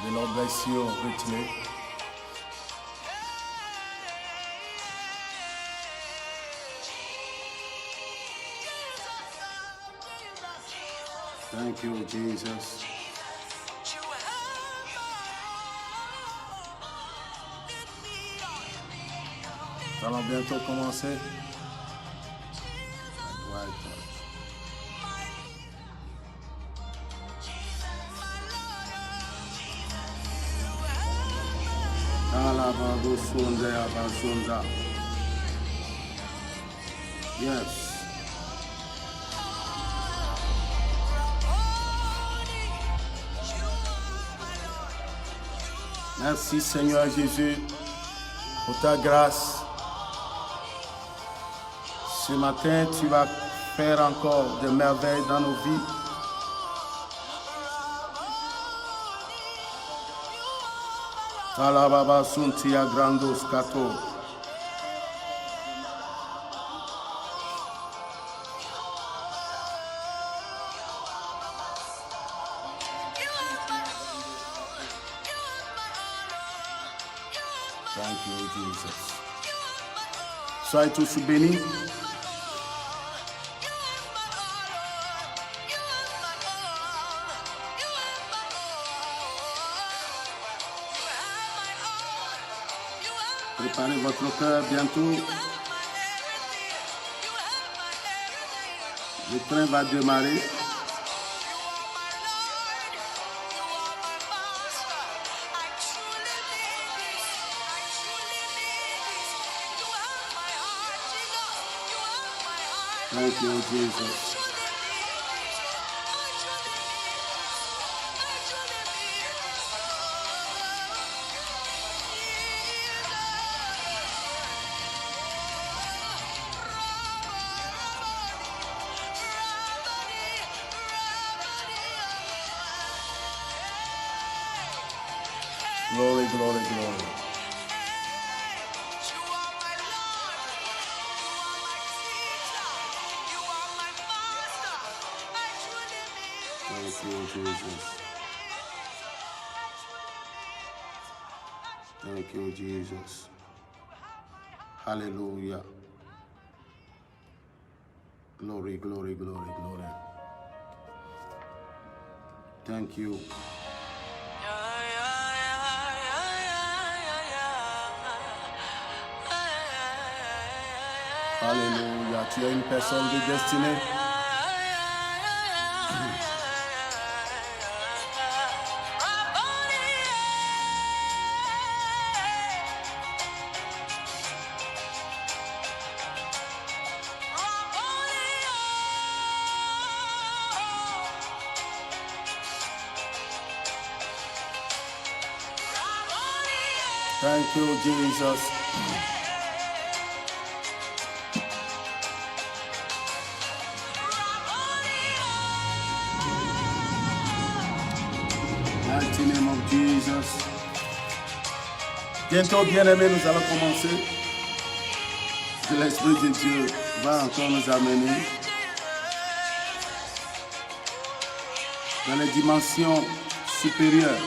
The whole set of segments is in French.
The Lord bless you richly. Thank you, Jesus. Nous allons bientôt commencer. Yes. Merci Seigneur Jésus pour ta grâce. Ce matin, tu vas faire encore des merveilles dans nos vies. Talababa suntia grandos kato. Thank you, Jesus. Soyez tous bénis. Préparez votre cœur bientôt. Le train va démarrer. Thank you, Jesus. Glory, glory, glory. Thank you, Jesus. Thank you, Jesus. Hallelujah. Glory, glory, glory, glory. Thank you. Alléluia. Tu es une personne de destinée. Thank you, Jesus. Mighty name of Jesus. Bientôt, bien-aimés, nous allons commencer. Que l'Esprit de Dieu va encore nous amener dans les dimensions supérieures.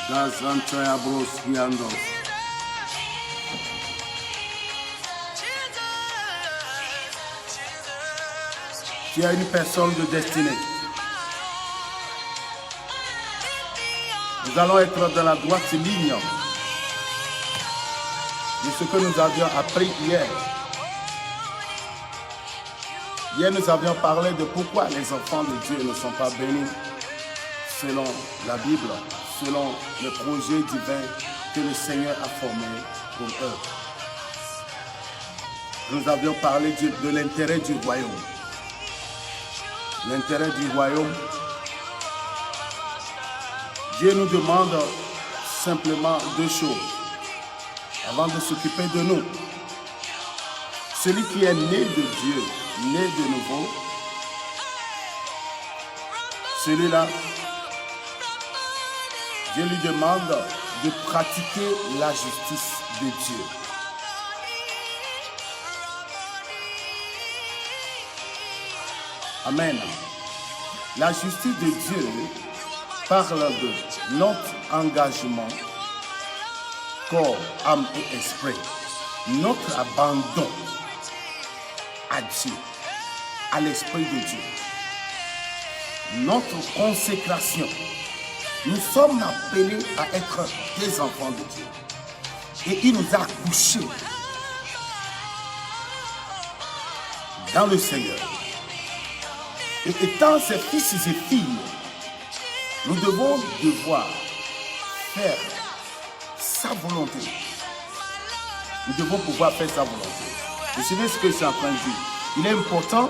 Das Antoiabros Giandos. Tu as une personne de destinée. Nous allons être dans la droite ligne de ce que nous avions appris hier. Hier, nous avions parlé de pourquoi les enfants de Dieu ne sont pas bénis selon la Bible, selon le projet divin que le Seigneur a formé pour eux. Nous avions parlé de l'intérêt du royaume. L'intérêt du royaume. Dieu nous demande simplement deux choses avant de s'occuper de nous. Celui qui est né de Dieu, né de nouveau, celui-là, Dieu lui demande de pratiquer la justice de Dieu. Amen. La justice de Dieu parle de notre engagement, corps, âme et esprit, notre abandon à Dieu, à l'Esprit de Dieu, notre consécration. Nous sommes appelés à être des enfants de Dieu. Et il nous a couchés dans le Seigneur. Et étant ses fils et ses filles, nous devons devoir faire sa volonté. Nous devons pouvoir faire sa volonté. Vous savez ce que je suis en train de dire? Il est important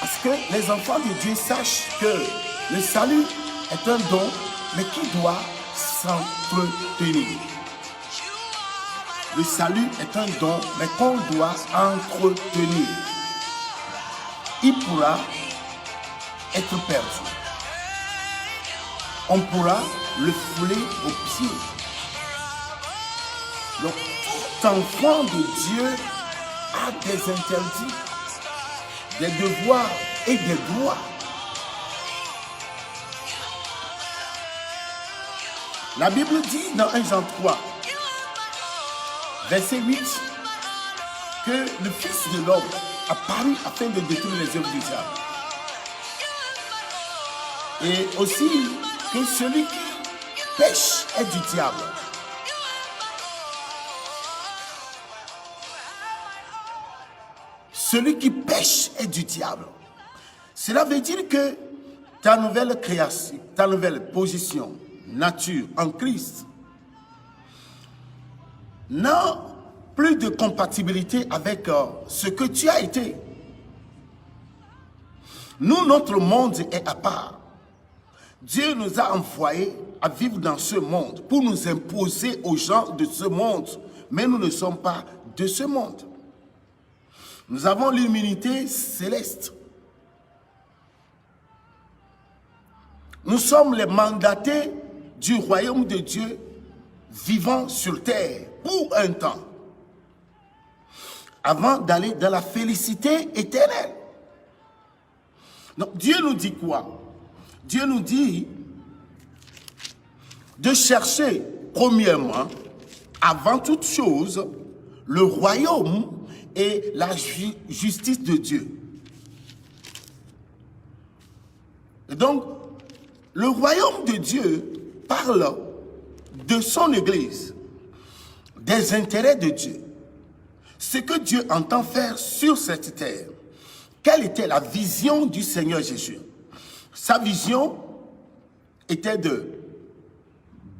parce que les enfants de Dieu sachent que le salut est un don, mais qui doit s'entretenir. Le salut est un don, mais qu'on doit entretenir. Il pourra être perdu. On pourra le fouler aux pieds. Donc, tout enfant de Dieu a des interdits, des devoirs et des droits. La Bible dit dans 1 Jean 3, verset 8, que le Fils de l'homme a paru afin de détruire les œuvres du diable. Et aussi que celui qui pêche est du diable. Celui qui pêche est du diable. Cela veut dire que ta nouvelle création, ta nouvelle position, nature en Christ, n'a plus de compatibilité avec ce que tu as été. Nous, notre monde est à part. Dieu nous a envoyés à vivre dans ce monde pour nous imposer aux gens de ce monde. Mais nous ne sommes pas de ce monde. Nous avons l'immunité céleste. Nous sommes les mandatés du royaume de Dieu vivant sur terre pour un temps, avant d'aller dans la félicité éternelle. Donc Dieu nous dit quoi? Dieu nous dit de chercher premièrement, avant toute chose, le royaume et la justice de Dieu. Et donc, le royaume de Dieu parle de son Église, des intérêts de Dieu, ce que Dieu entend faire sur cette terre. Quelle était la vision du Seigneur Jésus? Sa vision était de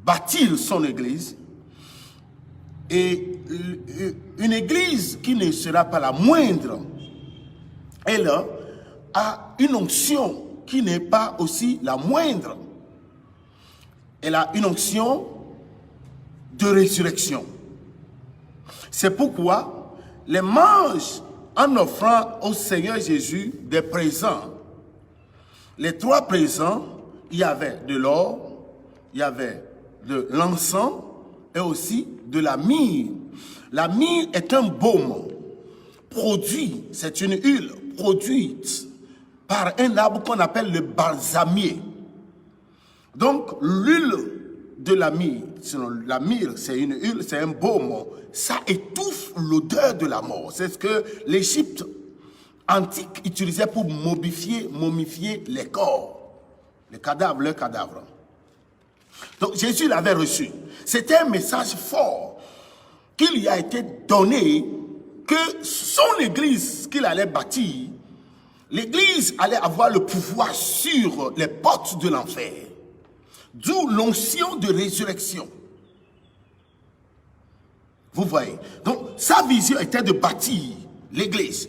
bâtir son Église, et une Église qui ne sera pas la moindre, elle a une onction qui n'est pas aussi la moindre. Elle a une onction de résurrection. C'est pourquoi les mages, en offrant au Seigneur Jésus des présents, les 3 présents, il y avait de l'or, il y avait de l'encens et aussi de la myrrhe. La myrrhe est un baume produit, c'est une huile produite par un arbre qu'on appelle le balsamier. Donc l'huile de la myrrhe, c'est une huile, c'est un baume, ça étouffe l'odeur de la mort. C'est ce que l'Égypte antique utilisait pour momifier les corps, les cadavres, leurs cadavres. Donc Jésus l'avait reçu. C'était un message fort qui lui a été donné, que son Église qu'il allait bâtir, l'Église allait avoir le pouvoir sur les portes de l'enfer. D'où l'onction de résurrection. Vous voyez? Donc sa vision était de bâtir l'Église.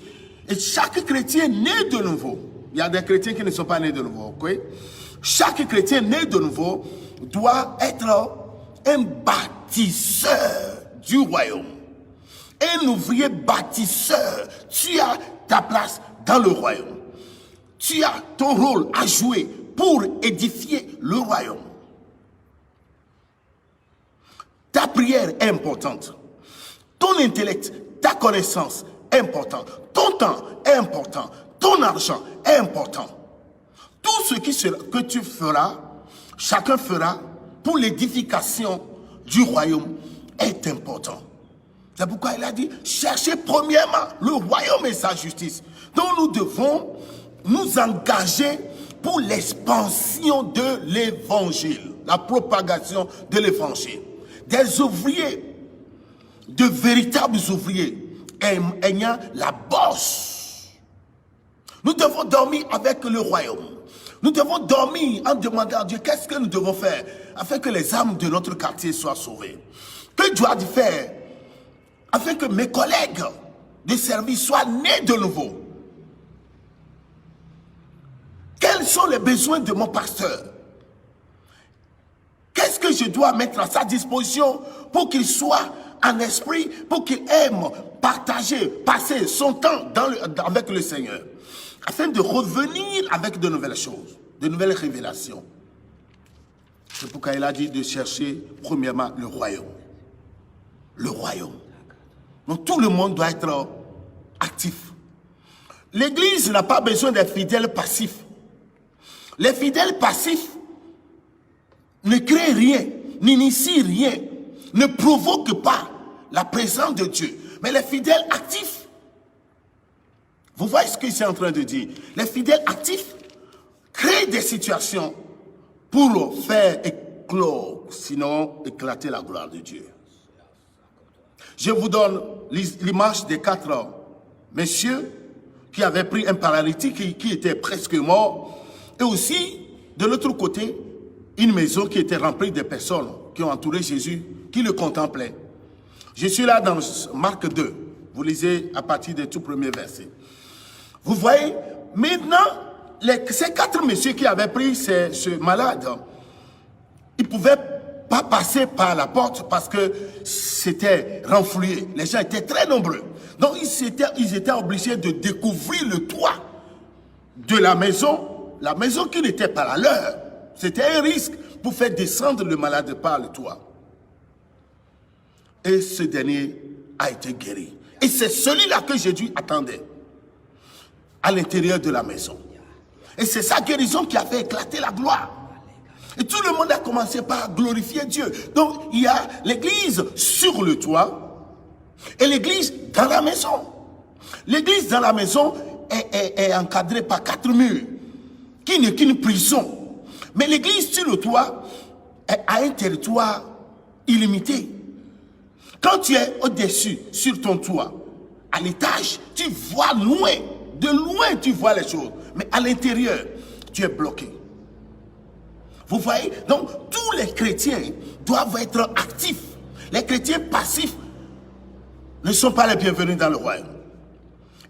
Et chaque chrétien né de nouveau, il y a des chrétiens qui ne sont pas nés de nouveau, ok? Chaque chrétien né de nouveau doit être un bâtisseur du royaume. Un ouvrier bâtisseur. Tu as ta place dans le royaume. Tu as ton rôle à jouer pour édifier le royaume. Ta prière est importante. Ton intellect, ta connaissance est importante. Ton temps est important. Ton argent est important. Tout ce que tu feras, chacun fera pour l'édification du royaume est important. C'est pourquoi il a dit, cherchez premièrement le royaume et sa justice. Donc nous devons nous engager pour l'expansion de l'évangile, la propagation de l'évangile. Des ouvriers, de véritables ouvriers, ayant la bosse. Nous devons dormir avec le royaume. Nous devons dormir en demandant à Dieu qu'est-ce que nous devons faire afin que les âmes de notre quartier soient sauvées. Que dois-je faire afin que mes collègues de service soient nés de nouveau? Quels sont les besoins de mon pasteur? Qu'est-ce que je dois mettre à sa disposition pour qu'il soit en esprit, pour qu'il aime partager, passer son temps avec le Seigneur, afin de revenir avec de nouvelles choses, de nouvelles révélations. C'est pourquoi il a dit de chercher premièrement le royaume. Le royaume. Donc tout le monde doit être actif. L'Église n'a pas besoin des fidèles passifs. Les fidèles passifs ne créent rien, n'initient rien, ne provoquent pas la présence de Dieu. Mais les fidèles actifs, vous voyez ce que je suis en train de dire? Les fidèles actifs créent des situations pour faire éclore, sinon éclater la gloire de Dieu. Je vous donne l'image des 4 messieurs qui avaient pris un paralytique qui était presque mort. Et aussi, de l'autre côté, une maison qui était remplie de personnes qui ont entouré Jésus, qui le contemplaient. Je suis là dans Marc 2. Vous lisez à partir des tout premiers versets. Vous voyez, maintenant, ces 4 messieurs qui avaient pris ce malade, ils ne pouvaient pas passer par la porte parce que c'était renfloué. Les gens étaient très nombreux. Donc, ils étaient obligés de découvrir le toit de la maison qui n'était pas la leur. C'était un risque pour faire descendre le malade par le toit. Et ce dernier a été guéri. Et c'est celui-là que Jésus attendait à l'intérieur de la maison. Et c'est sa guérison qui a fait éclater la gloire. Et tout le monde a commencé par glorifier Dieu. Donc, il y a l'église sur le toit et l'église dans la maison. L'église dans la maison est encadrée par 4 murs, qui n'est qu'une prison. Mais l'église sur le toit a un territoire illimité. Quand tu es au-dessus, sur ton toit, à l'étage, tu vois loin. De loin, tu vois les choses. Mais à l'intérieur, tu es bloqué. Vous voyez? Donc, tous les chrétiens doivent être actifs. Les chrétiens passifs ne sont pas les bienvenus dans le royaume.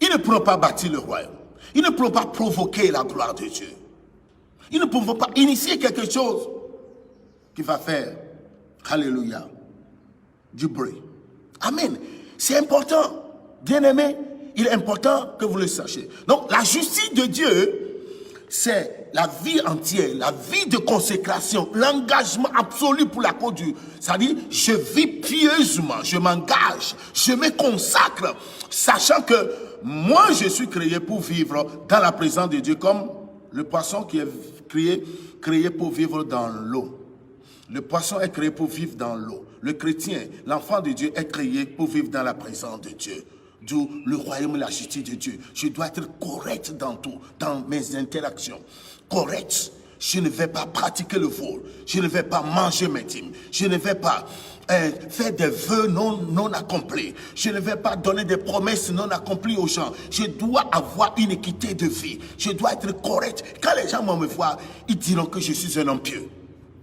Ils ne pourront pas bâtir le royaume. Ils ne pourront pas provoquer la gloire de Dieu. Ils ne pourront pas initier quelque chose qui va faire, alléluia, du bruit. Amen. C'est important, bien-aimés. Il est important que vous le sachiez. Donc, la justice de Dieu, c'est la vie entière, la vie de consécration, l'engagement absolu pour la cause du... C'est-à-dire, je vis pieusement, je m'engage, je me consacre, sachant que moi, je suis créé pour vivre dans la présence de Dieu, comme le poisson qui est créé pour vivre dans l'eau. Le poisson est créé pour vivre dans l'eau. Le chrétien, l'enfant de Dieu, est créé pour vivre dans la présence de Dieu. D'où le royaume et la justice de Dieu. Je dois être correct dans tout, dans mes interactions. Correct. Je ne vais pas pratiquer le vol. Je ne vais pas manger mes dîmes. Je ne vais pas faire des vœux non accomplis. Je ne vais pas donner des promesses non accomplies aux gens. Je dois avoir une équité de vie. Je dois être correct. Quand les gens vont me voir, ils diront que je suis un homme pieux.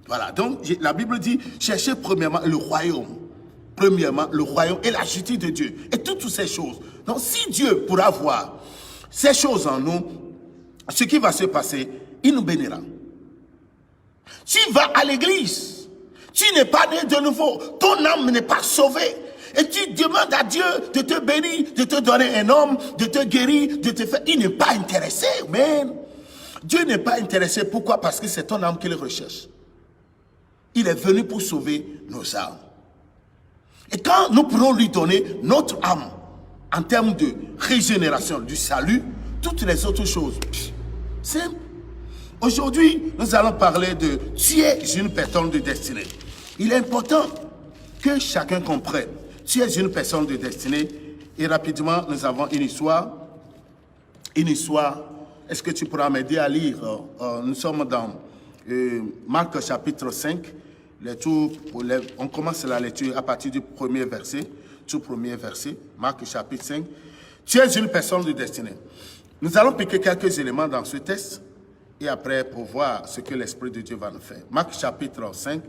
Voilà. Donc, la Bible dit, cherchez premièrement le royaume. Premièrement, le royaume et la justice de Dieu. Et toutes ces choses. Donc, si Dieu pourra voir ces choses en nous, ce qui va se passer, il nous bénira. Tu vas à l'église, tu n'es pas né de nouveau, ton âme n'est pas sauvée. Et tu demandes à Dieu de te bénir, de te donner un homme, de te guérir, de te faire... Il n'est pas intéressé, man. Dieu n'est pas intéressé. Pourquoi? Parce que c'est ton âme qu'il recherche. Il est venu pour sauver nos âmes. Et quand nous pourrons lui donner notre âme en termes de régénération, du salut, toutes les autres choses, simple. Aujourd'hui, nous allons parler de tu es une personne de destinée. Il est important que chacun comprenne. Tu es une personne de destinée. Et rapidement, nous avons une histoire. Une histoire. Est-ce que tu pourras m'aider à lire? Nous sommes dans Marc chapitre 5. On commence la lecture à partir du premier verset. Tout premier verset. Marc chapitre 5. Tu es une personne de destinée. Nous allons piquer quelques éléments dans ce texte. Et après, pour voir ce que l'Esprit de Dieu va nous faire. Marc chapitre 5,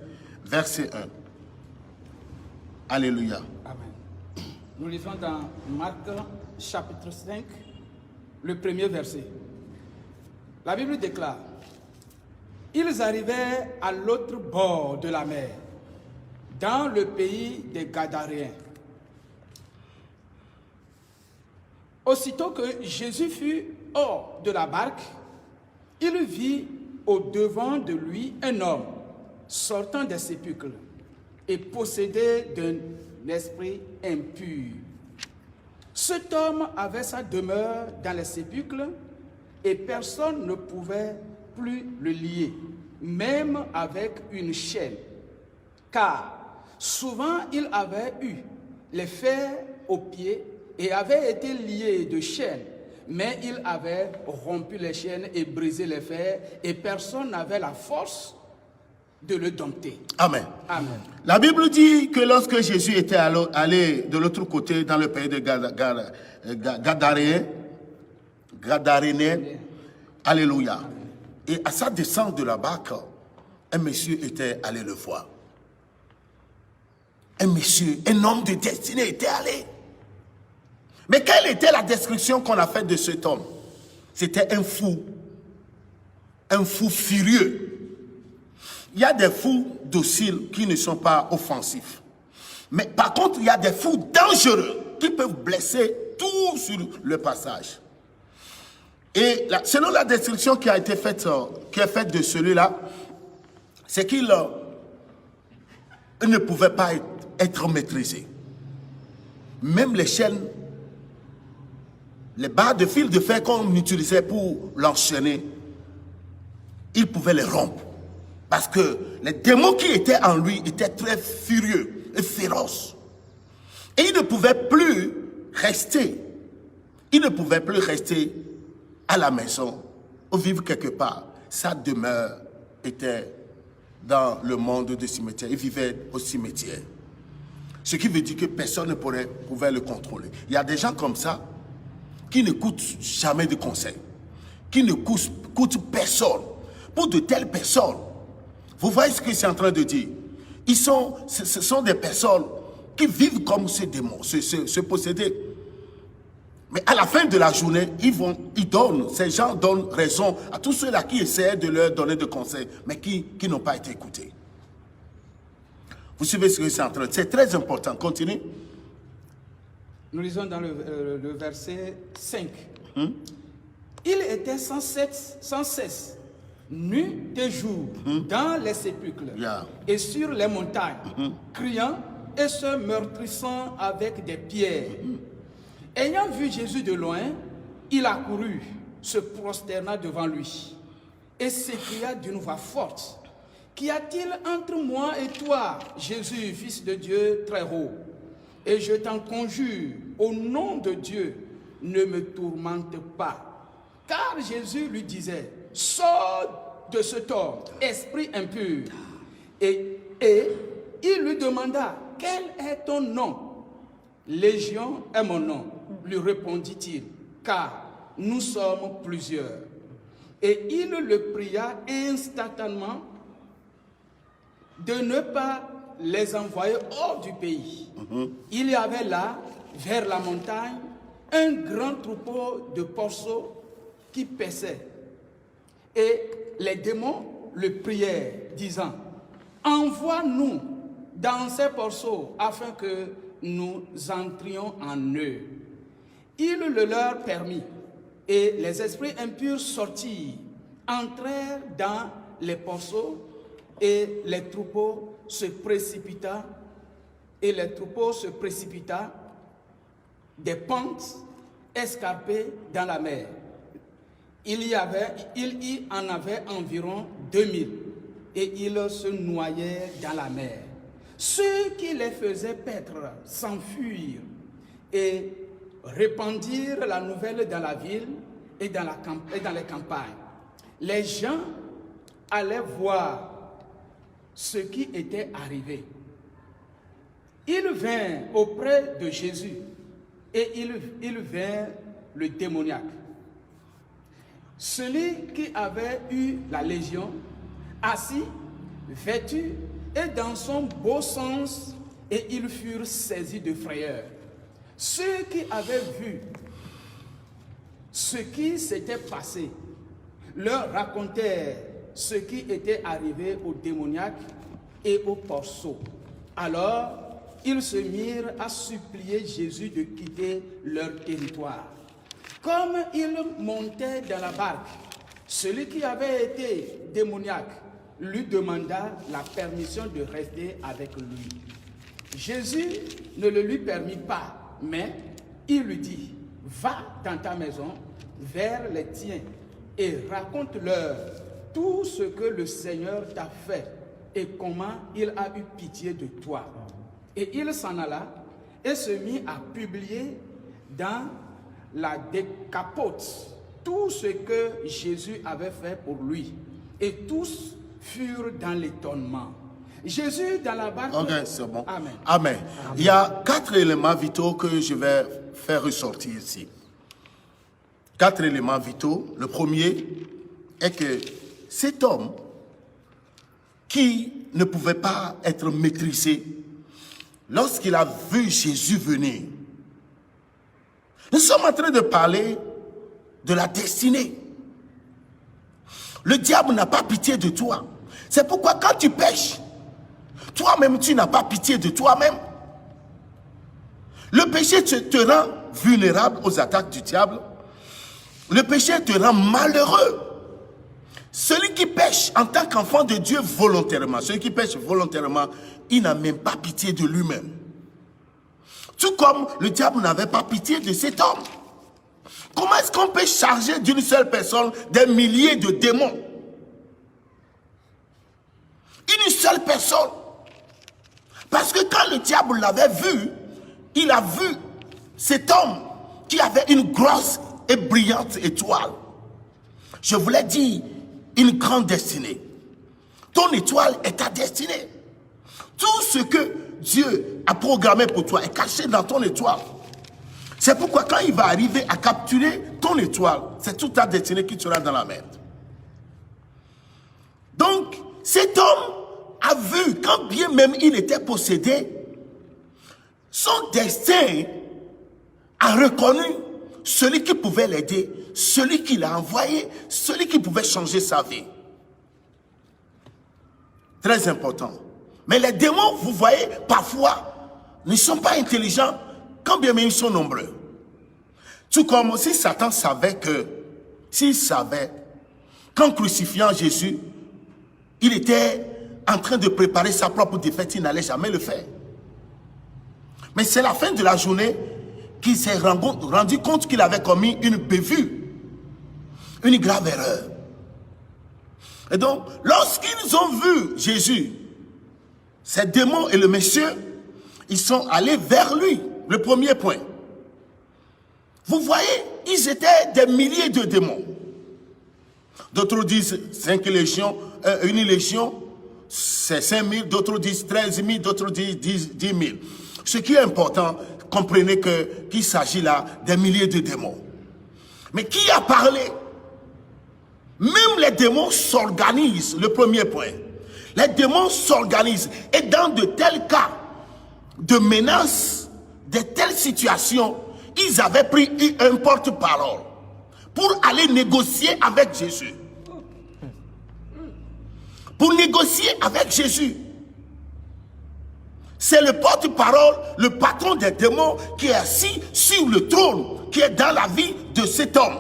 verset 1. Alléluia. Amen. Nous lisons dans Marc chapitre 5, le premier verset. La Bible déclare: ils arrivaient à l'autre bord de la mer, dans le pays des Gadaréens. Aussitôt que Jésus fut hors de la barque, il vit au-devant de lui un homme sortant des sépulcres et possédé d'un esprit impur. Cet homme avait sa demeure dans les sépulcres et personne ne pouvait plus le lier, même avec une chaîne, car souvent il avait eu les fers aux pieds et avait été lié de chaînes. Mais il avait rompu les chaînes et brisé les fers, et personne n'avait la force de le dompter. Amen. Amen. La Bible dit que lorsque Jésus était allé de l'autre côté, dans le pays de Gadaréens, alléluia, et à sa descente de la barque, un monsieur était allé le voir. Un monsieur, un homme de destinée était allé. Mais quelle était la description qu'on a faite de cet homme? C'était un fou furieux. Il y a des fous dociles qui ne sont pas offensifs. Mais par contre, il y a des fous dangereux qui peuvent blesser tout sur le passage. Et selon la description qui a été faite, de celui-là, c'est qu'il ne pouvait pas être maîtrisé. Même les chaînes, les barres de fil de fer qu'on utilisait pour l'enchaîner, il pouvait les rompre. Parce que les démons qui étaient en lui étaient très furieux et féroces. Et il ne pouvait plus rester. Il ne pouvait plus rester à la maison ou vivre quelque part. Sa demeure était dans le monde du cimetière. Il vivait au cimetière. Ce qui veut dire que personne ne pouvait le contrôler. Il y a des gens comme ça qui n'écoutent jamais de conseils, qui n'écoutent personne. Pour de telles personnes, vous voyez ce que c'est en train de dire. Ce sont des personnes qui vivent comme ces démons, se posséder. Mais à la fin de la journée, ces gens donnent raison à tous ceux-là qui essaient de leur donner des conseils, mais qui n'ont pas été écoutés. Vous suivez ce que c'est en train de dire. C'est très important. Continue. Nous lisons dans le verset 5. Il était sans cesse nu de jour dans les sépulcres et sur les montagnes, criant et se meurtrissant avec des pierres. Ayant vu Jésus de loin, il accourut, se prosterna devant lui et s'écria d'une voix forte: qu'y a-t-il entre moi et toi, Jésus, fils de Dieu très haut? Et je t'en conjure, au nom de Dieu, ne me tourmente pas. Car Jésus lui disait: sors de cet homme, esprit impur. Et il lui demanda: quel est ton nom? Légion est mon nom, lui répondit-il, car nous sommes plusieurs. Et il le pria instantanément de ne pas les envoyer hors du pays. Il y avait là, vers la montagne, un grand troupeau de porceaux qui paissaient. Et les démons le prièrent, disant: envoie-nous dans ces porceaux afin que nous entrions en eux. Il le leur permit, et les esprits impurs sortirent, entrèrent dans les porceaux, et les troupeaux se précipita, des pentes escarpées dans la mer. il y en avait environ 2000 et ils se noyaient dans la mer. Ceux qui les faisaient paître s'enfuirent et répandirent la nouvelle dans la ville et dans les campagnes. Les gens allaient voir ce qui était arrivé. Ils vinrent auprès de Jésus et ils vinrent le démoniaque. Celui qui avait eu la légion, assis, vêtu et dans son beau sens, et ils furent saisis de frayeur. Ceux qui avaient vu ce qui s'était passé leur racontèrent ce qui était arrivé au démoniaque et au porceau. Alors, ils se mirent à supplier Jésus de quitter leur territoire. Comme ils montaient dans la barque, celui qui avait été démoniaque lui demanda la permission de rester avec lui. Jésus ne le lui permit pas, mais il lui dit, « Va dans ta maison, vers les tiens, et raconte-leur tout ce que le Seigneur t'a fait et comment il a eu pitié de toi. » Et il s'en alla et se mit à publier dans la Décapote tout ce que Jésus avait fait pour lui. Et tous furent dans l'étonnement. Jésus dans la barque... Ok, c'est bon. Amen. Amen. Il y a 4 éléments vitaux que je vais faire ressortir ici. 4 éléments vitaux. Le premier est que cet homme qui ne pouvait pas être maîtrisé, lorsqu'il a vu Jésus venir, nous sommes en train de parler de la destinée. Le diable n'a pas pitié de toi. C'est pourquoi quand tu pêches, toi-même tu n'as pas pitié de toi-même. Le péché te rend vulnérable aux attaques du diable. Le péché te rend malheureux. Celui qui pêche en tant qu'enfant de Dieu volontairement, celui qui pêche volontairement, il n'a même pas pitié de lui-même. Tout comme le diable n'avait pas pitié de cet homme. Comment est-ce qu'on peut charger d'une seule personne des milliers de démons? Une seule personne. Parce que quand le diable l'avait vu, il a vu cet homme qui avait une grosse et brillante étoile. Je voulais dire une grande destinée. Ton étoile est ta destinée. Tout ce que Dieu a programmé pour toi est caché dans ton étoile. C'est pourquoi quand il va arriver à capturer ton étoile, c'est toute ta destinée qui sera dans la merde. Donc, cet homme a vu, quand bien même il était possédé, son destin a reconnu celui qui pouvait l'aider, celui qui l'a envoyé, celui qui pouvait changer sa vie. Très important. Mais les démons, vous voyez, parfois, ne sont pas intelligents, quand bien même ils sont nombreux. Tout comme si Satan savait que, s'il savait qu'en crucifiant Jésus, il était en train de préparer sa propre défaite, il n'allait jamais le faire. Mais c'est la fin de la journée qu'il s'est rendu compte qu'il avait commis une bévue, une grave erreur. Et donc, lorsqu'ils ont vu Jésus, ces démons et le monsieur, ils sont allés vers lui. Le premier point. Vous voyez, ils étaient des milliers de démons. D'autres disent 5 légions, une légion, c'est 5 000, d'autres disent 13 000, d'autres disent 10 000. Ce qui est important, comprenez qu'il s'agit là des milliers de démons. Mais qui a parlé? Même les démons s'organisent, le premier point. Les démons s'organisent. Et dans de tels cas de menaces, de telles situations, ils avaient pris un porte-parole pour aller négocier avec Jésus. Pour négocier avec Jésus. C'est le porte-parole, le patron des démons qui est assis sur le trône, qui est dans la vie de cet homme,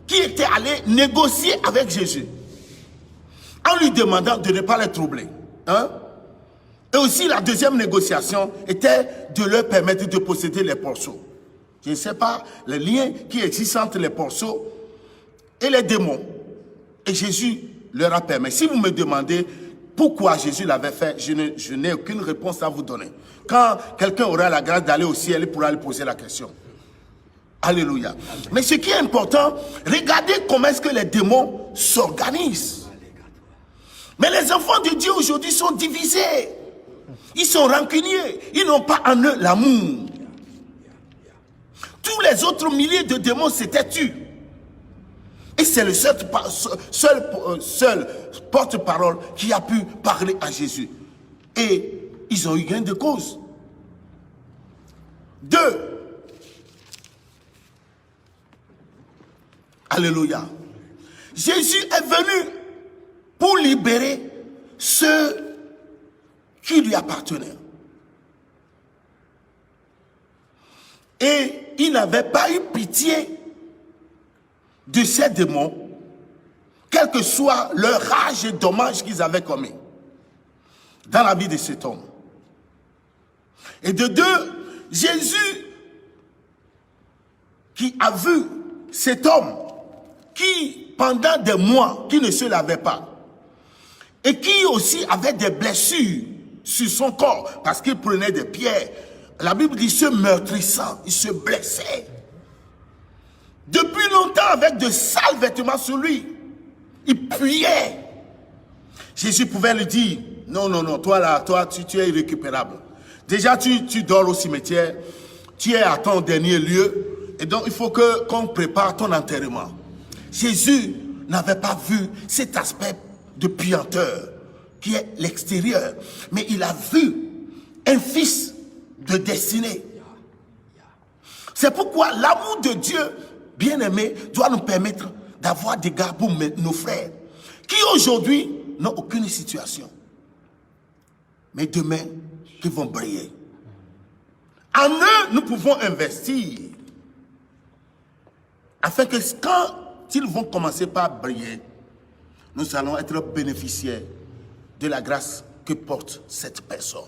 qui était allé négocier avec Jésus, en lui demandant de ne pas les troubler. Hein? Et aussi la deuxième négociation était de leur permettre de posséder les porceaux. Je ne sais pas le lien qui existe entre les porceaux et les démons. Et Jésus leur a permis. Si vous me demandez pourquoi Jésus l'avait fait, je n'ai aucune réponse à vous donner. Quand quelqu'un aura la grâce d'aller au ciel, il pourra lui poser la question. Alléluia. Mais ce qui est important, regardez comment est-ce que les démons s'organisent. Mais les enfants de Dieu aujourd'hui sont divisés. Ils sont rancuniers. Ils n'ont pas en eux l'amour. Tous les autres milliers de démons s'étaient tus. Et c'est le seul porte-parole qui a pu parler à Jésus. Et ils ont eu gain de cause. 2. Alléluia. Jésus est venu pour libérer ceux qui lui appartenaient. Et il n'avait pas eu pitié de ces démons, quel que soit leur rage et dommage qu'ils avaient commis dans la vie de cet homme. Et de 2, Jésus qui a vu cet homme qui, pendant des mois, qui ne se lavait pas, et qui aussi avait des blessures sur son corps, parce qu'il prenait des pierres. La Bible dit se meurtrissant, il se blessait. Depuis longtemps, avec de sales vêtements sur lui, il puait. Jésus pouvait lui dire, non, toi là, tu es irrécupérable. Déjà, tu dors au cimetière, tu es à ton dernier lieu, et donc il faut qu'on prépare ton enterrement. Jésus n'avait pas vu cet aspect de puanteur qui est l'extérieur, mais il a vu un fils de destinée. C'est pourquoi l'amour de Dieu, bien-aimé, doit nous permettre d'avoir des gars pour nos frères qui aujourd'hui n'ont aucune situation, mais demain qui vont briller. En eux, nous pouvons investir afin que quand ils vont commencer par briller, nous allons être bénéficiaires de la grâce que porte cette personne.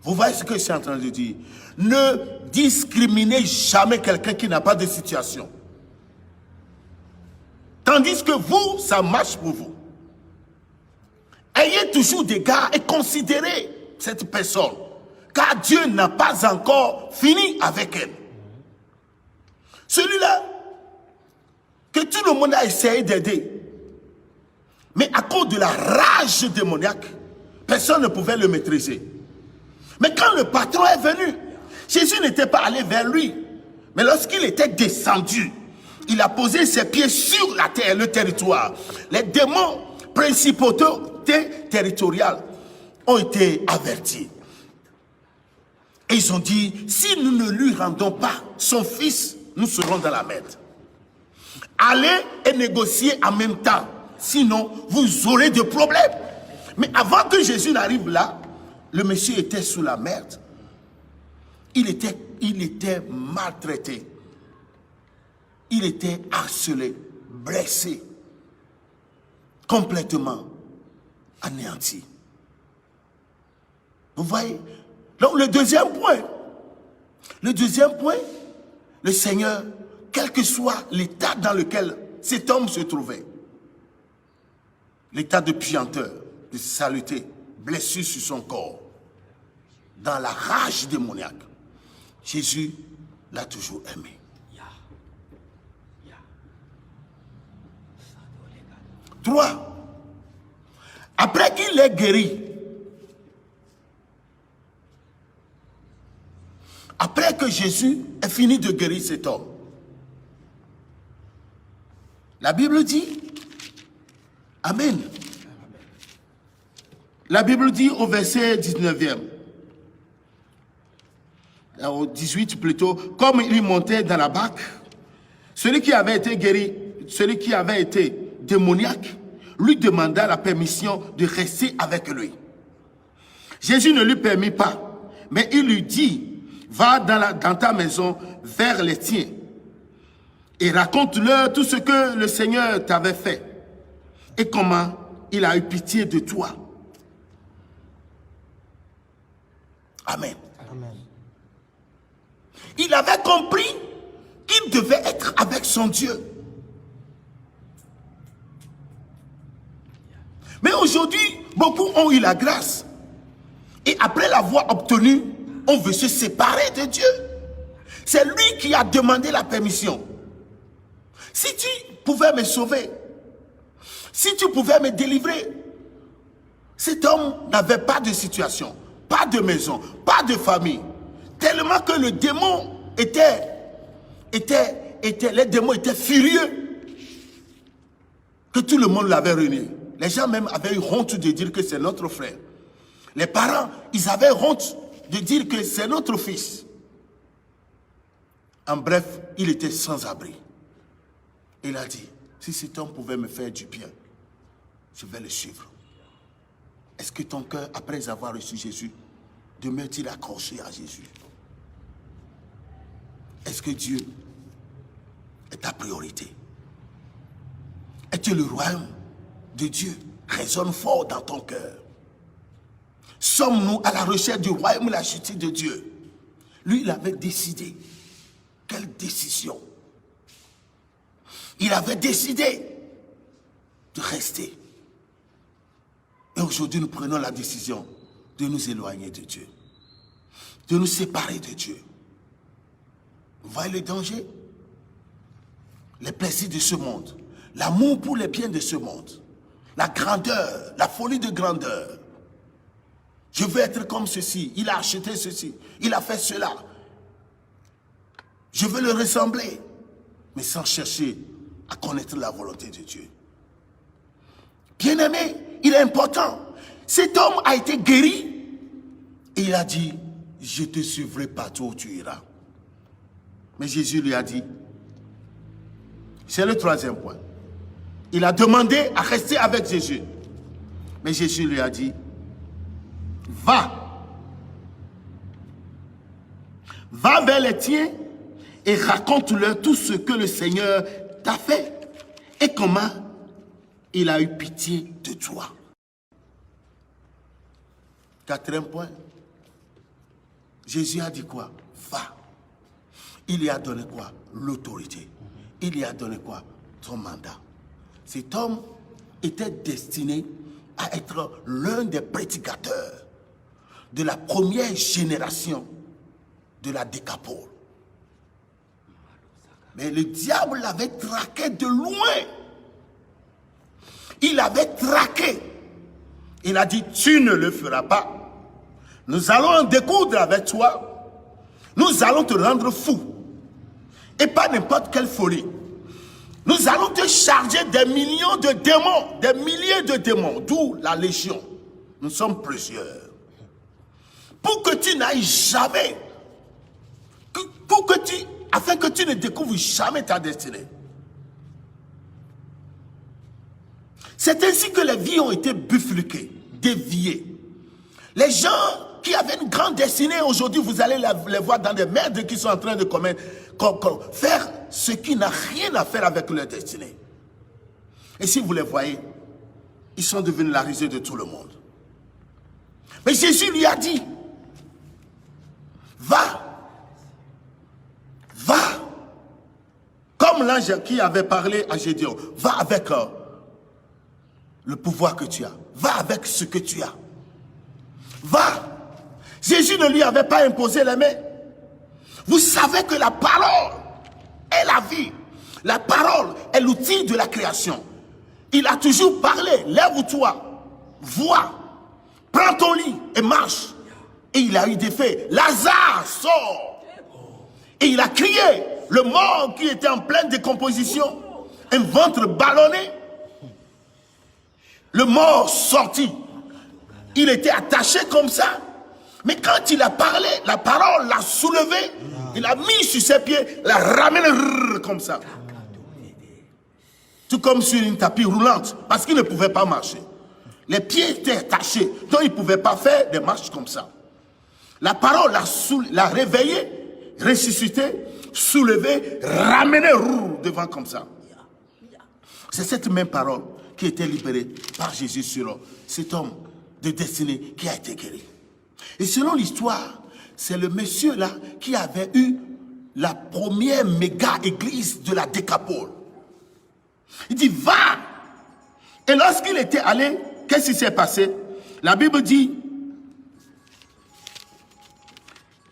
Vous voyez ce que je suis en train de dire? Ne discriminez jamais quelqu'un qui n'a pas de situation. Tandis que vous, ça marche pour vous. Ayez toujours des gars et considérez cette personne, car Dieu n'a pas encore fini avec elle. Celui-là, que tout le monde a essayé d'aider, mais à cause de la rage démoniaque, personne ne pouvait le maîtriser. Mais quand le patron est venu, Jésus n'était pas allé vers lui. Mais lorsqu'il était descendu, il a posé ses pieds sur la terre, le territoire. Les démons principautés territoriales ont été avertis. Et ils ont dit, si nous ne lui rendons pas son fils, nous serons dans la merde. Allez et négociez en même temps. Sinon, vous aurez des problèmes. Mais avant que Jésus n'arrive là, le monsieur était sous la merde. Il était maltraité. Il était harcelé, blessé, complètement anéanti. Vous voyez? Donc le deuxième point, le Seigneur, quel que soit l'état dans lequel cet homme se trouvait, l'état de puanteur, de saleté, blessure sur son corps, dans la rage démoniaque, Jésus l'a toujours aimé. 3. Après qu'il est guéri, après que Jésus ait fini de guérir cet homme, la Bible dit, Amen. La Bible dit au verset 19e, au 18 plutôt, comme il montait dans la barque, celui qui avait été guéri, celui qui avait été démoniaque, lui demanda la permission de rester avec lui. Jésus ne lui permit pas, mais il lui dit, va dans ta maison vers les tiens et raconte-leur tout ce que le Seigneur t'avait fait et comment il a eu pitié de toi. Amen. Amen. Il avait compris qu'il devait être avec son Dieu. Mais aujourd'hui, beaucoup ont eu la grâce. Et après l'avoir obtenue, on veut se séparer de Dieu. C'est lui qui a demandé la permission. Si tu pouvais me sauver, si tu pouvais me délivrer, cet homme n'avait pas de situation, pas de maison, pas de famille. Tellement que le démon les démons étaient furieux. Que tout le monde l'avait renié. Les gens même avaient eu honte de dire que c'est notre frère. Les parents, ils avaient honte de dire que c'est notre fils. En bref, il était sans abri. Il a dit, si cet homme pouvait me faire du bien, je vais le suivre. Est-ce que ton cœur, après avoir reçu Jésus, demeure-t-il accroché à Jésus? Est-ce que Dieu est ta priorité? Est-ce que le royaume de Dieu résonne fort dans ton cœur? Sommes-nous à la recherche du royaume et la justice de Dieu? Lui, il avait décidé. Quelle décision! Il avait décidé de rester. Et aujourd'hui, nous prenons la décision de nous éloigner de Dieu, de nous séparer de Dieu. Vous voyez le danger? Les plaisirs de ce monde, l'amour pour les biens de ce monde, la grandeur, la folie de grandeur. Je veux être comme ceci, il a acheté ceci, il a fait cela. Je veux le ressembler, mais sans chercher à connaître la volonté de Dieu. Bien-aimé, il est important. Cet homme a été guéri et il a dit, je te suivrai partout où tu iras. Mais Jésus lui a dit, c'est le troisième point. Il a demandé à rester avec Jésus. Mais Jésus lui a dit, va. Va vers les tiens et raconte-leur tout ce que le Seigneur t'a fait et comment il a eu pitié de toi. Quatrième point. Jésus a dit quoi? Va. Il lui a donné quoi? L'autorité. Il lui a donné quoi? Son mandat. Cet homme était destiné à être l'un des prédicateurs de la première génération de la Décapole. Mais le diable l'avait traqué de loin. Il l'avait traqué. Il a dit, tu ne le feras pas. Nous allons en découdre avec toi. Nous allons te rendre fou. Et pas n'importe quelle folie. Nous allons te charger des millions de démons, des milliers de démons, d'où la légion. Nous sommes plusieurs. Pour que tu n'ailles jamais, afin que tu ne découvres jamais ta destinée. C'est ainsi que les vies ont été bifurquées, déviées. Les gens qui avaient une grande destinée, aujourd'hui, vous allez les voir dans des merdes qui sont en train de faire ce qui n'a rien à faire avec leur destinée. Et si vous les voyez, ils sont devenus la risée de tout le monde. Mais Jésus lui a dit, va. Va. Comme l'ange qui avait parlé à Gédéon, va avec le pouvoir que tu as. Va avec ce que tu as. Va. Jésus ne lui avait pas imposé les mains. Vous savez que la parole est la vie. La parole est l'outil de la création. Il a toujours parlé. Lève-toi, vois, prends ton lit et marche. Et il a eu des faits. Lazare sort. Et il a crié. Le mort qui était en pleine décomposition, un ventre ballonné. Le mort sorti. Il était attaché comme ça. Mais quand il a parlé, la parole l'a soulevé. Il a mis sur ses pieds, l'a ramené comme ça. Tout comme sur une tapis roulante. Parce qu'il ne pouvait pas marcher. Les pieds étaient attachés. Donc il ne pouvait pas faire des marches comme ça. La parole l'a réveillé, ressuscité, soulevé, ramené devant comme ça. C'est cette même parole qui était libérée par Jésus sur cet homme de destinée qui a été guéri. Et selon l'histoire, c'est le monsieur là qui avait eu la première méga église de la Décapole. Il dit, va. Et lorsqu'il était allé qu'est-ce qui s'est passé? La Bible dit,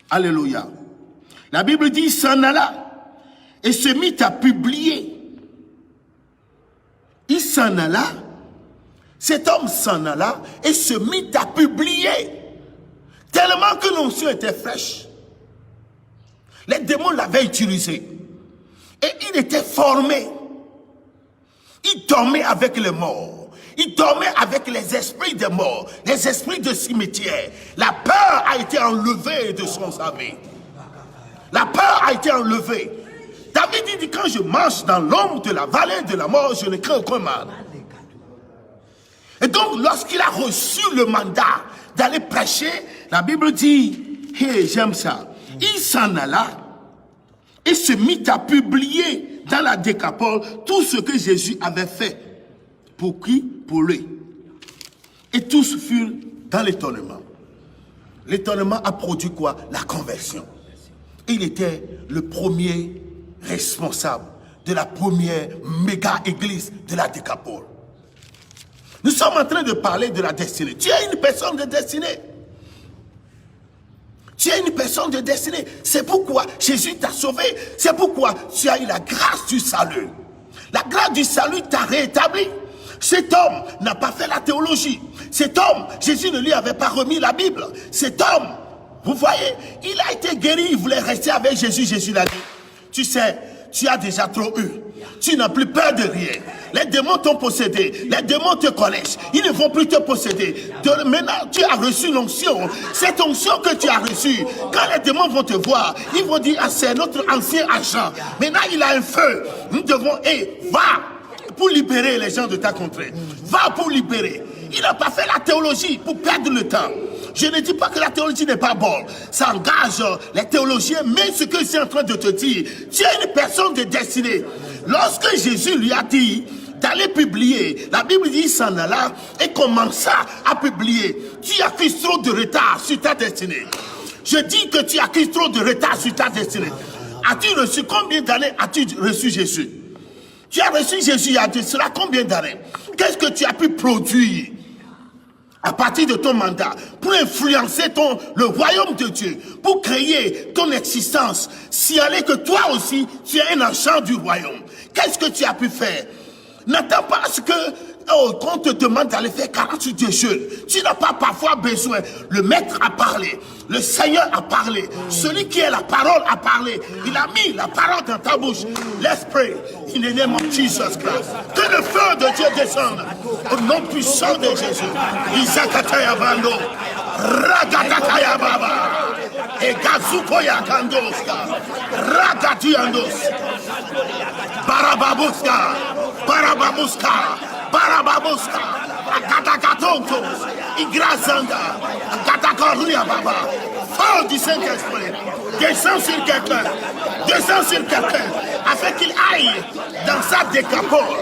alléluia, la Bible dit, il s'en alla et se mit à publier. Il s'en alla, cet homme s'en alla et se mit à publier. Tellement que l'onction était fraîche. Les démons l'avaient utilisé. Et il était formé. Il dormait avec les morts. Il dormait avec les esprits des morts, les esprits de cimetière. La peur a été enlevée de son cerveau. La peur a été enlevée. David dit, quand je marche dans l'ombre de la vallée de la mort, je ne crains aucun mal. Et donc, lorsqu'il a reçu le mandat d'aller prêcher, la Bible dit, hey, j'aime ça. Il s'en alla et se mit à publier dans la Décapole tout ce que Jésus avait fait. Pour qui? Pour lui. Et tous furent dans l'étonnement. L'étonnement a produit quoi? La conversion. Il était le premier responsable de la première méga église de la Décapole. Nous sommes en train de parler de la destinée. Tu es une personne de destinée. Tu es une personne de destinée. C'est pourquoi Jésus t'a sauvé. C'est pourquoi tu as eu la grâce du salut. La grâce du salut t'a rétabli. Cet homme n'a pas fait la théologie. Cet homme, Jésus ne lui avait pas remis la Bible. Cet homme, vous voyez, il a été guéri. Il voulait rester avec Jésus. Jésus l'a dit, tu sais, tu as déjà trop eu. Tu n'as plus peur de rien. Les démons t'ont possédé. Les démons te connaissent. Ils ne vont plus te posséder. Maintenant, tu as reçu l'onction. Cette onction que tu as reçue, quand les démons vont te voir, ils vont dire, ah, c'est notre ancien agent. Maintenant, il a un feu. Nous devons, va pour libérer les gens de ta contrée. Va pour libérer. Il n'a pas fait la théologie pour perdre le temps. Je ne dis pas que la théologie n'est pas bonne. Ça engage les théologiens, mais ce que je suis en train de te dire, tu es une personne de destinée. Lorsque Jésus lui a dit d'aller publier, la Bible dit, il s'en alla et commença à publier. Tu accuses trop de retard sur ta destinée. Je dis que tu accuses trop de retard sur ta destinée. As-tu reçu combien d'années as-tu reçu Jésus? Tu as reçu Jésus il y a de cela combien d'années? Qu'est-ce que tu as pu produire à partir de ton mandat pour influencer le royaume de Dieu, pour créer ton existence, si elle est que toi aussi, tu es un agent du royaume? Qu'est-ce que tu as pu faire? N'attends pas ce que qu'on te demande d'aller faire 48 de jeûne. Tu n'as pas parfois besoin. Le maître a parlé. Le Seigneur a parlé. Celui qui est la parole a parlé. Il a mis la parole dans ta bouche. Let's pray in the name of Jesus Christ. Que le feu de Dieu descende au nom puissant de Jésus. Isakataya Bando. Ragatakaya Baba. Et Gazukoya Kandoska. Ragatiandos. Barababuska. Barababuska. Barababuska, Akatakatontos, Igrazanda, Akatakarunia Baba, feu du Saint-Esprit, descend sur quelqu'un, afin qu'il aille dans sa décapole,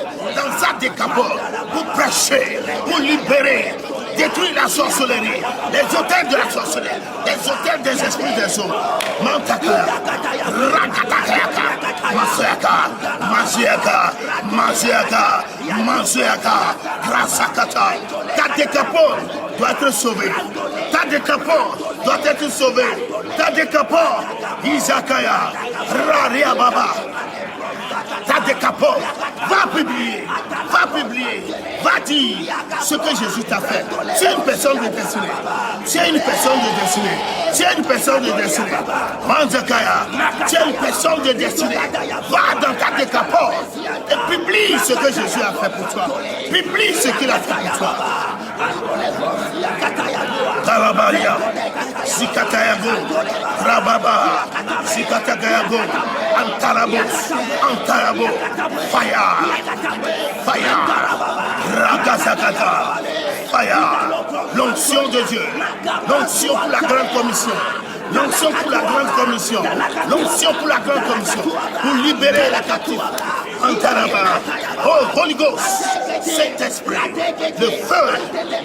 pour prêcher, pour libérer, détruire la sorcellerie, les hôtels de la sorcellerie, les hôtels des esprits des hommes. Mantakaya, Rakatakayaka, Masiaka, Grasakata. Ta décapole doit être sauvée. Ta décapole doit être sauvée. Ta décapole, Isakaya, Raria Baba. Ta décapole, va publier, va dire ce que Jésus t'a fait. Tu es une personne de destinée. Tu es une personne de destinée. Manzakaya, tu es une personne de destinée. Va dans ta décapole et publie ce que Jésus a fait pour toi. Publie ce qu'il a fait pour toi. Karabaria, Sikatayago, Rababa, Sikatagayago, Antarabo, Fire, Ragasakata, Fire, l'onction de Dieu, l'onction pour la grande commission. L'onction pour la grande commission. L'onction pour la grande commission. Pour libérer la captive. Antaraba. Oh, Holy Ghost. Saint-Esprit. Le feu.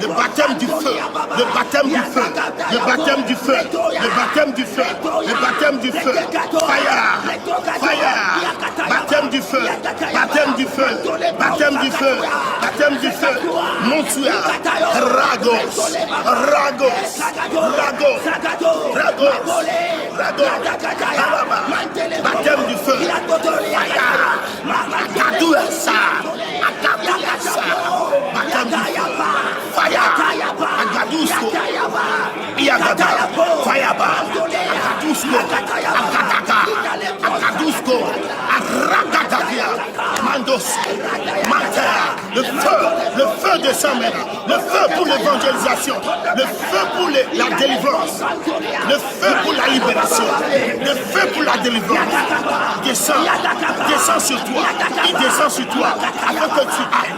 Le baptême du feu. Le baptême du feu. Le baptême du feu. Le baptême du feu. Le baptême du feu. Fire. Fire. Baptême baptême du feu, baptême du feu, baptême du feu, baptême du feu. Montua, Ragos, Ragos, Ragos, Ragos, Ragos, baptême du feu. Akadouassa, Akadouassa, baptême du feu. Fire, Agadousko, Iagada, Fayaba, Agadousko, Agadaka, Agadousko, Agadaka, Mandos, Mantea, le feu descend maintenant, le feu pour l'évangélisation, le feu pour la délivrance, le feu pour la libération, le feu pour la délivrance. Descend sur toi, il descend sur toi, afin que tu ailles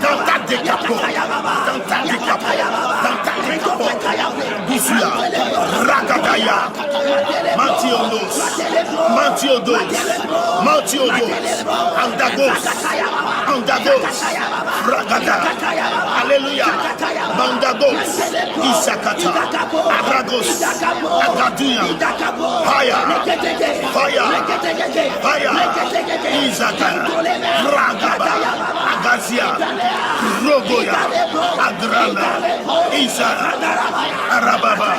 dans ta décapo, Boussouya, Rakataya, Mantiodos, Andagos, Ragada, Alléluia, Mandagos, Isakata, Aragos, Agaduya, Fire, Isaka, Ragaba, Agazia, Rogoya, Adrana, Isa, Arababa,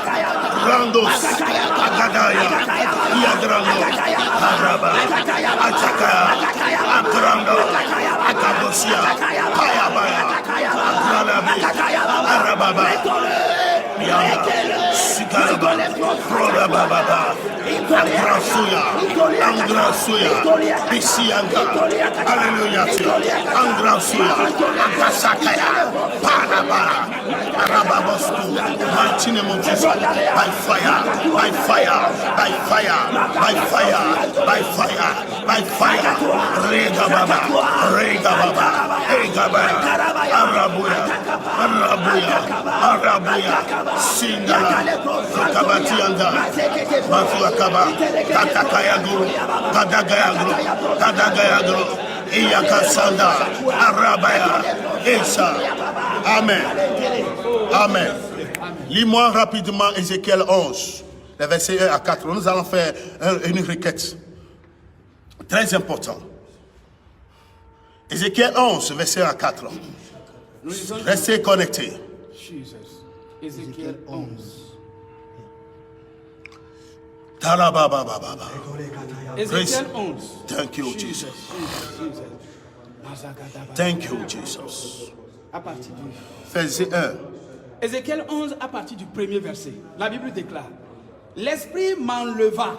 Randos, Agadaya, Iadrano, Araba, Ataka, Adrano, Akabosia, Payabaya, Adranabe, Arababa, Yanda, Sigalaba, Prorababa, Angrasuya, Bisianga, Alléluia, Angrasuya, Akasakaya, Parabara, Arababostu, Martine Montes, by fire, by fire, by fire, by fire, by fire, by fire, Rega Baba, Arabuya, Singala, Kabatianga, Matuakaba, Katakayaguru, Kadagayaguru, Iyakasanda, Arabaya, Esa. Amen. Amen. Lis-moi rapidement Ézéchiel 11, les versets 1 à 4. Nous allons faire une requête très importante. Ézéchiel 11, verset 1 à 4. Restez connectés. Ézéchiel 11. Ézéchiel 11. Thank you, Jesus. Thank you, Jesus. À partir du verset 1. Ézéchiel 11, à partir du premier verset. La Bible déclare: l'Esprit m'enleva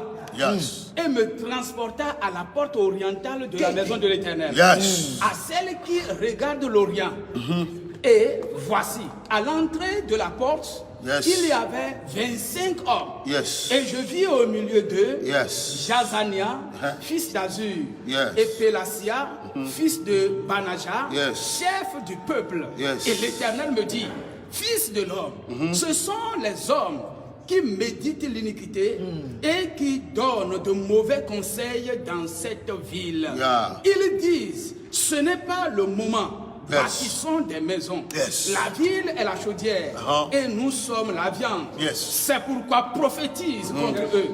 et me transporta à la porte orientale de la maison de l'Éternel, à celle qui regarde l'Orient. Et voici, à l'entrée de la porte, il y avait 25 hommes. Et je vis au milieu d'eux Jazania, fils d'Azur, et Pélasia, fils de Banaja, chef du peuple. Et l'Éternel me dit: fils de l'homme, ce sont les hommes qui méditent l'iniquité et qui donnent de mauvais conseils dans cette ville. Ils disent: ce n'est pas le moment. Bâtissons des maisons. La ville est la chaudière et nous sommes la viande. C'est pourquoi prophétise contre eux.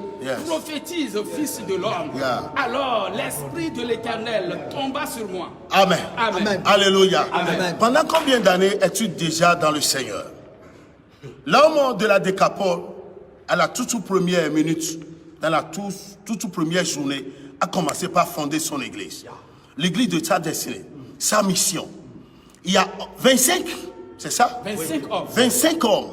Prophétise, fils de l'homme. Alors l'Esprit de l'Éternel tomba sur moi. Amen. Amen. Alléluia. Amen. Pendant combien d'années es-tu déjà dans le Seigneur? L'homme de la Décapole, à la toute première minute, dans la toute première journée, a commencé par fonder son église. L'église de sa destinée, sa mission. Il y a 25, c'est ça? 25 hommes. 25 hommes,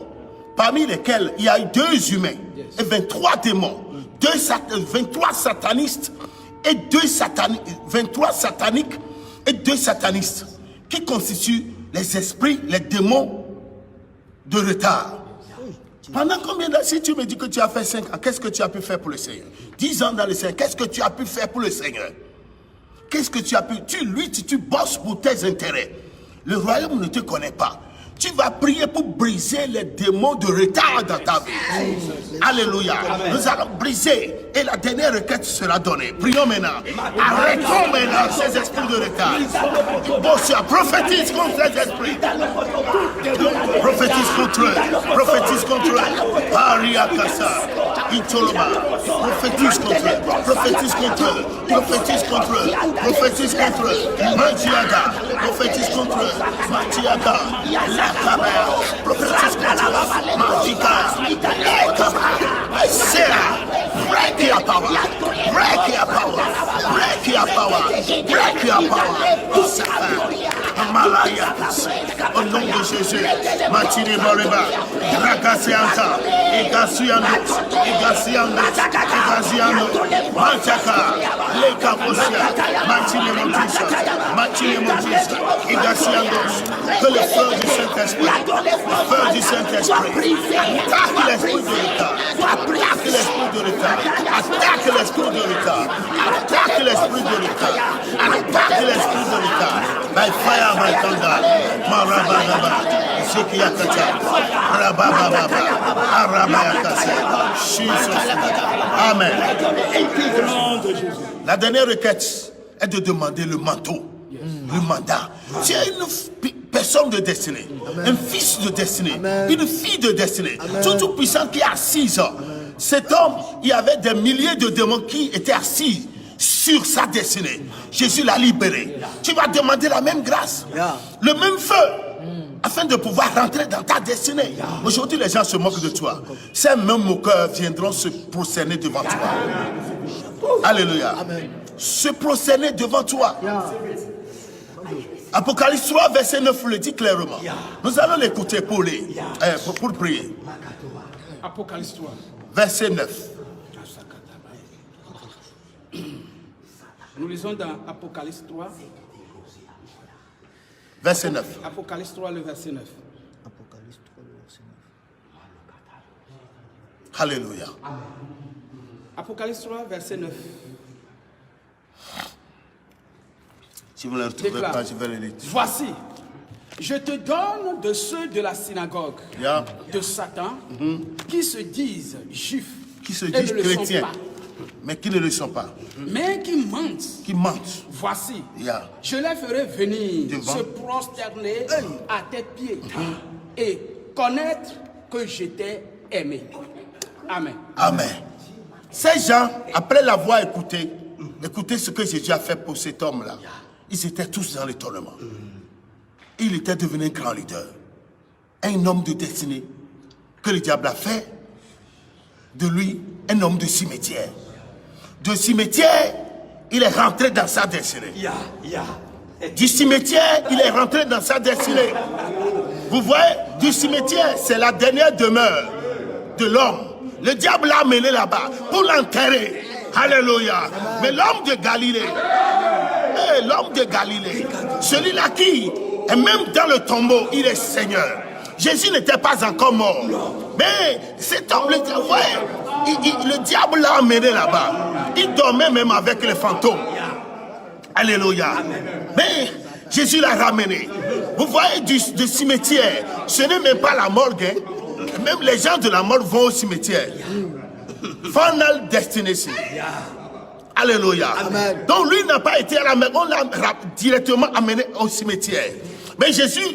parmi lesquels il y a eu 2 humains et 23 démons, 23 satanistes et 23 sataniques et 2 satanistes qui constituent les esprits, les démons de retard. Pendant combien d'années, si tu me dis que tu as fait 5 ans, qu'est-ce que tu as pu faire pour le Seigneur? 10 ans dans le Seigneur, qu'est-ce que tu as pu faire pour le Seigneur? Qu'est-ce que tu as pu... Tu luttes, tu bosses pour tes intérêts. Le royaume ne te connaît pas. Tu vas prier pour briser les démons de retard dans ta vie. Alléluia. Nous allons briser. Et la dernière requête sera donnée. Prions maintenant. Arrêtons maintenant ces esprits de retard. Prophétise contre ces esprits. Prophétise contre eux. Prophétise contre eux. Pariakasa, Itoloba, prophétise contre eux, prophétise contre eux, prophétise contre eux, prophétise contre eux, Matiaga, prophétise contre eux, Matiaga, Lakabaya, prophétise contre eux, Matika, Sarah, break your power, break your power, break your power, break your power, Malaya, au nom de Jésus, Matine Boriba, Rakasianta, Egasiandos, Machaka, Lekaposia, Matine Montisa, Egasiandos, que le feu du Saint-Esprit, attaque l'esprit de l'État, attaque l'esprit de l'État, attaque l'esprit de l'État, attaque l'esprit de l'État, attaque l'esprit de l'État, by fire, by thunder, Marababa, Zikiakata, Rabababa, Arabayakasa, Jesus. Amen. La dernière requête est de demander le manteau, le mandat. Tu es une personne de destinée, un fils de destinée, une fille de destinée, surtout puissante qui est assise. Cet homme, il y avait des milliers de démons qui étaient assis sur sa destinée. Jésus l'a libéré. Tu vas demander la même grâce, le même feu, afin de pouvoir rentrer dans ta destinée. Aujourd'hui, les gens se moquent de toi. Ces mêmes moqueurs viendront se prosterner devant toi. Alléluia. Se prosterner devant toi. Apocalypse 3, verset 9 le dit clairement. Nous allons l'écouter pour prier. Apocalypse 3. Verset 9. Nous lisons dans Apocalypse 3. Verset 9. Apocalypse 3, le verset 9. Alléluia. Apocalypse 3, verset 9. Si vous ne le retrouvez pas, je vais le lire. Voici, je te donne de ceux de la synagogue de Satan qui se disent juifs, qui se disent chrétiens, mais qui ne le sont pas, mais qui mentent. Voici, je les ferai venir se prosterner à tes pieds et connaître que je t'ai aimé. Amen. Amen. Ces gens, après l'avoir écouté, écoutez ce que Jésus a fait pour cet homme-là. Ils étaient tous dans l'étonnement. Il était devenu un grand leader, un homme de destinée, que le diable a fait de lui un homme de cimetière. De cimetière, il est rentré dans sa destinée. Du cimetière, il est rentré dans sa destinée. Vous voyez, du cimetière, c'est la dernière demeure de l'homme. Le diable l'a amené là-bas pour l'enterrer. Alléluia. Mais l'homme de Galilée, celui-là qui est même dans le tombeau, il est Seigneur. Jésus n'était pas encore mort. Mais cet homme, le diable l'a amené là-bas. Il dormait même avec les fantômes. Alléluia. Mais Jésus l'a ramené. Vous voyez, du cimetière, ce n'est même pas la morgue. Hein. Même les gens de la mort vont au cimetière. Final destination. Alléluia. Amen. Donc lui n'a pas été à la mer, on l'a directement amené au cimetière. Mais Jésus,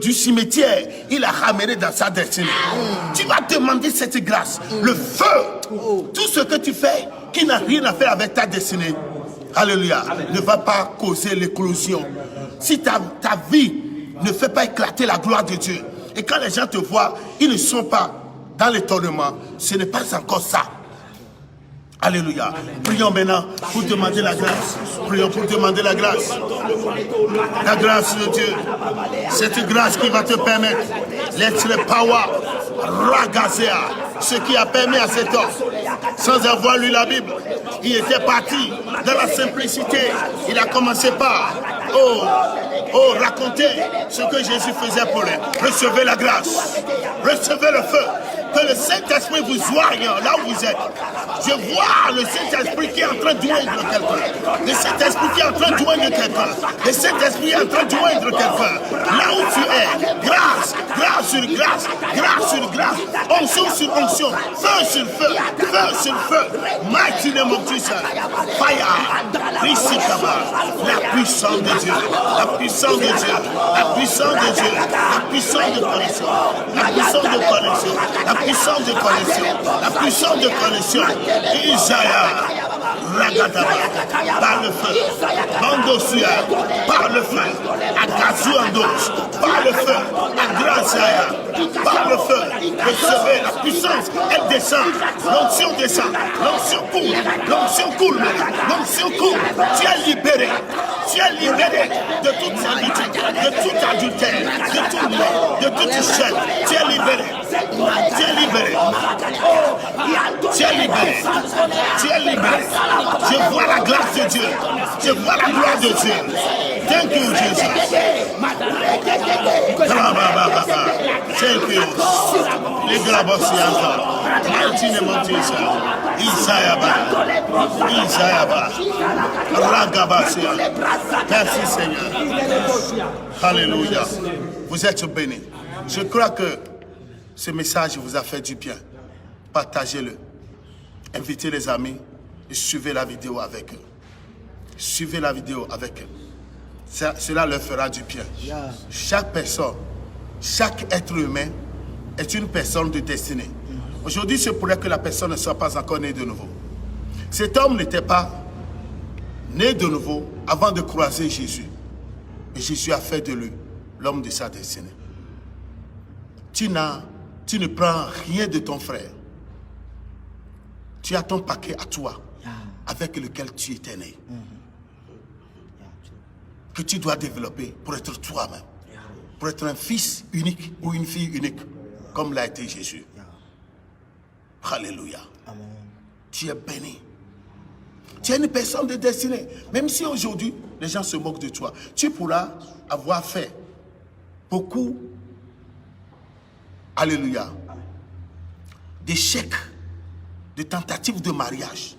du cimetière, il l'a ramené dans sa destinée. Tu vas demander cette grâce, le feu, tout ce que tu fais qui n'a rien à faire avec ta destinée. Alléluia. Ne va pas causer l'éclosion. Si ta vie ne fait pas éclater la gloire de Dieu, et quand les gens te voient, ils ne sont pas dans l'étonnement, ce n'est pas encore ça. Alléluia. Amen. Prions maintenant pour demander la grâce. Prions pour demander la grâce. La grâce de Dieu. Cette grâce qui va te permettre l'être power, ragazea. Ce qui a permis à cet homme, sans avoir lu la Bible, il était parti dans la simplicité. Il a commencé par raconter ce que Jésus faisait pour lui. Recevez la grâce. Recevez le feu. Que le Saint-Esprit vous soigne là où vous êtes. Je vois le Saint-Esprit qui est en train de joindre quelqu'un. Le Saint-Esprit qui est en train de joindre quelqu'un. Le Saint-Esprit est en train de joindre quelqu'un. Là où tu es, grâce sur grâce, grâce sur grâce, onction sur onction, feu sur feu, feu sur feu. Mighty name of Jesus. Fire. Risikaba. La puissance de Dieu. La puissance de Dieu. La puissance de Dieu. La puissance de connexion. La puissance de connexion. La puissance de connexion. La puissance de connexion. Isaiah. Ragadaba, par le feu, Mandosia, par le feu, Agazuandos, par le feu, Agrazaya, par le feu, recevez la puissance, elle descend, l'onction descend, l'onction coule, l'onction coule, tu es libéré de toute servitude, de tout adultère, de tout mort, de toute chaîne, tu es libéré, tu es libéré, tu es libéré, tu es libéré. Je vois la grâce de Dieu. Je vois la gloire de Dieu. Thank you, Jesus. Thank you. Les grabossi encore. Mighty name of Jesus. Isaiah. Ragabasia. Merci Seigneur. Alléluia. Vous êtes bénis. Je crois que ce message vous a fait du bien. Partagez-le. Invitez les amis. Et suivez la vidéo avec eux. Suivez la vidéo avec eux. Cela leur fera du bien. Chaque personne, chaque être humain est une personne de destinée. Aujourd'hui, c'est pour que la personne ne soit pas encore née de nouveau. Cet homme n'était pas né de nouveau avant de croiser Jésus. Et Jésus a fait de lui l'homme de sa destinée. Tu ne prends rien de ton frère. Tu as ton paquet à toi, avec lequel tu étais né, que tu dois développer pour être toi-même, pour être un fils unique ou une fille unique, comme l'a été Jésus. Alléluia. Tu es béni. Tu es une personne de destinée. Même si aujourd'hui, les gens se moquent de toi, tu pourras avoir fait beaucoup, alléluia, d'échecs, de tentatives de mariage.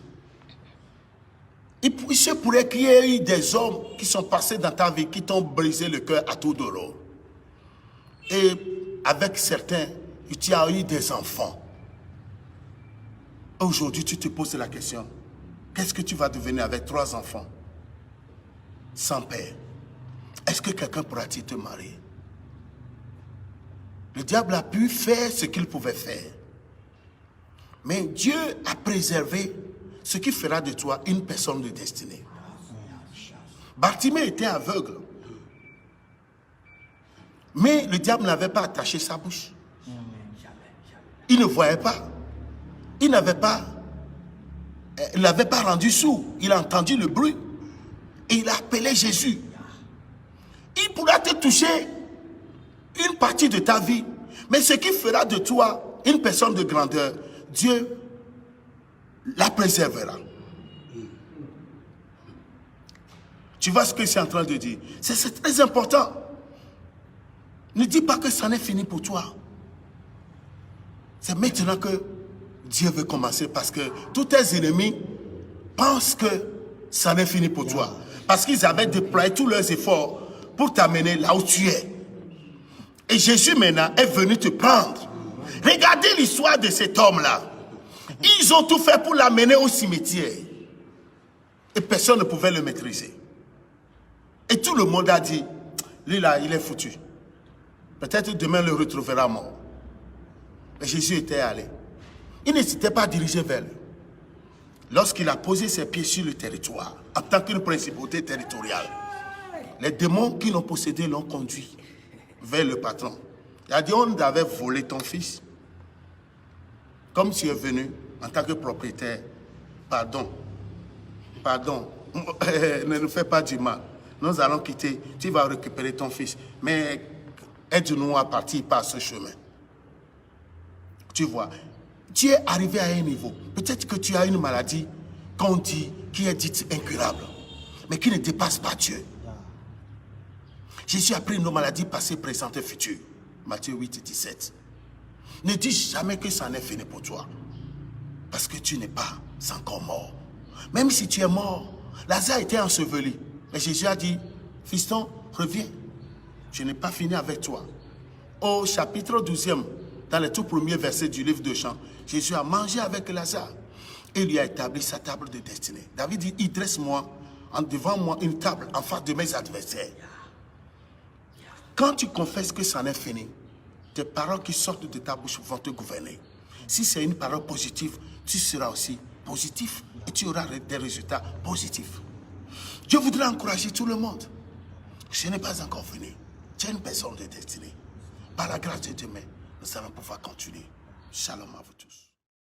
Il se pourrait qu'il y ait eu des hommes qui sont passés dans ta vie, qui t'ont brisé le cœur à tour de rôle. Et avec certains, tu as eu des enfants. Aujourd'hui, tu te poses la question, qu'est-ce que tu vas devenir avec 3 enfants sans père? Est-ce que quelqu'un pourra-t-il te marier? Le diable a pu faire ce qu'il pouvait faire. Mais Dieu a préservé ce qui fera de toi une personne de destinée. Bartimée était aveugle. Mais le diable n'avait pas attaché sa bouche. Il ne voyait pas. Il n'avait pas rendu sourd. Il a entendu le bruit. Et il a appelé Jésus. Il pourra te toucher une partie de ta vie. Mais ce qui fera de toi une personne de grandeur, Dieu la préservera. Tu vois ce que je suis en train de dire? C'est très important. Ne dis pas que ça n'est fini pour toi. C'est maintenant que Dieu veut commencer, parce que tous tes ennemis pensent que ça n'est fini pour toi. Parce qu'ils avaient déployé tous leurs efforts pour t'amener là où tu es. Et Jésus maintenant est venu te prendre. Regardez l'histoire de cet homme-là. Ils ont tout fait pour l'amener au cimetière. Et personne ne pouvait le maîtriser. Et tout le monde a dit, lui là, il est foutu. Peut-être demain le retrouvera mort. Mais Jésus était allé. Il n'hésitait pas à diriger vers lui. Lorsqu'il a posé ses pieds sur le territoire, en tant qu'une principauté territoriale, les démons qui l'ont possédé l'ont conduit vers le patron. Il a dit, on avait volé ton fils. Comme tu es venu en tant que propriétaire, pardon, ne nous fais pas du mal. Nous allons quitter, tu vas récupérer ton fils. Mais aide-nous à partir par ce chemin. Tu vois, tu es arrivé à un niveau. Peut-être que tu as une maladie qu'on dit, qui est dite incurable, mais qui ne dépasse pas Dieu. Jésus a pris nos maladies passées, présentes et futures. Matthieu 8 et 17. Ne dis jamais que ça n'est fini pour toi. Parce que tu n'es pas encore mort. Même si tu es mort, Lazare était enseveli. Mais Jésus a dit, fiston, reviens. Je n'ai pas fini avec toi. au chapitre 12e, dans les tout premiers versets du livre de Jean, Jésus a mangé avec Lazare et lui a établi sa table de destinée. David dit, il dresse-moi devant moi une table en face de mes adversaires. Quand tu confesses que ça en est fini, tes paroles qui sortent de ta bouche vont te gouverner. Si c'est une parole positive, tu seras aussi positif et tu auras des résultats positifs. Je voudrais encourager tout le monde. Ce n'est pas encore fini. Tu es une personne de destinée. Par la grâce de Dieu, nous allons pouvoir continuer. Shalom à vous tous.